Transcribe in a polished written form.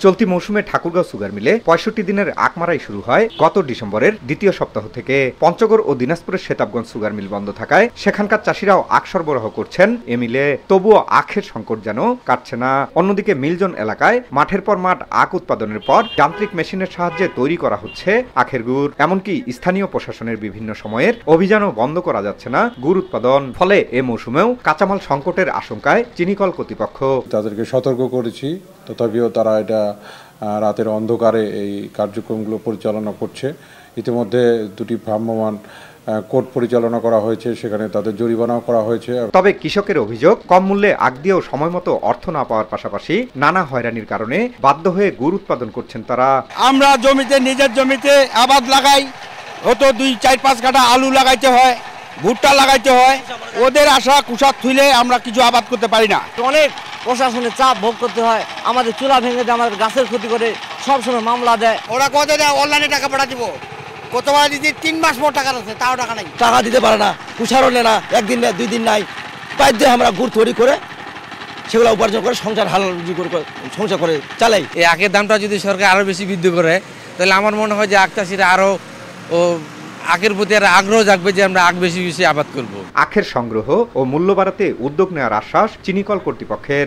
চলতি মৌসুমে ঠাকুরগাঁও সুগার মিলে ৬৫ দিনের আখ মারাই শুরু হয় গত ডিসেম্বরের দ্বিতীয় সপ্তাহ থেকে। পঞ্চগড় ও দিনাজপুরের শেতাবগঞ্জ সুগার মিল বন্ধ থাকায় সেখানকার চাষিরাও আখ সরবরাহ করছেন এ মিলে, তবুও আখের সংকট যেন কাটছে না। অন্যদিকে মিলজন এলাকায় মাঠের পর মাঠ আখ উৎপাদনের পর যান্ত্রিক মেশিনের সাহায্যে তৈরি করা হচ্ছে আখের গুড়। এমনকি স্থানীয় প্রশাসনের বিভিন্ন সময়ের অভিযানও বন্ধ করা যাচ্ছে না গুড় উৎপাদন। ফলে এ মৌসুমেও কাঁচামাল সংকটের আশঙ্কায় চিনিকল কর্তৃপক্ষ। তাদেরকে সতর্ক করেছি, তথাপিও তারা এটা রাতের অন্ধকারে এই কার্যক্রমগুলো পরিচালনা করছে। ইতিমধ্যে দুটি ভ্রাম্যমাণ কোর্ট পরিচালনা করা হয়েছে, সেখানে তাদের জরিমানাও করা হয়েছে। তবে কৃষকের অভিযোগ, কম মূল্যে আখ দিয়েও সময় মতো অর্থ না পাওয়ার পাশাপাশি নানা হয়রানির কারণে বাধ্য হয়ে গুড় উৎপাদন করছেন তারা। আমরা জমিতে নিজের জমিতে আবাদ লাগাই, হয়তো 2-4-5 কাঠা আলু লাগাইতে হয়, ভুট্টা লাগাইতে হয়। ওদের আশা কুষার থুইলে আমরা কিছু আবাদ করতে পারি না। অনেক প্রশাসনের চাপ ভোগ করতে হয়, আমাদের চুলা ভেঙে দেয়, আমাদের গাছের ক্ষতি করে, সবসময় মামলা দেয়। ওরা কত দেয়, অনলাইনে টাকা পাঠা দিব, কতবার দিদি 3 মাস পর টাকা আছে, তাও টাকা নাই। টাকা দিতে পারে না, কুষারও নেয় না, একদিন নেয় 2 দিন নাই। বাধ্য আমরা গুড় তৈরি করে সেগুলো উপার্জন করে সংসার হালাল রুজি করে সংসার করে চালাই। এই আখের দামটা যদি সরকার আরো বেশি বৃদ্ধি করে, তাহলে আমার মনে হয় যে আখ চাষিরা আরো আখের প্রতি আর আগ্রহ জাগবে যে আমরা আখ বেশি বেশি আবাদ করব। আখের সংগ্রহ ও মূল্য বাড়াতে উদ্যোগ নেওয়ার আশ্বাস চিনিকল কর্তৃপক্ষের।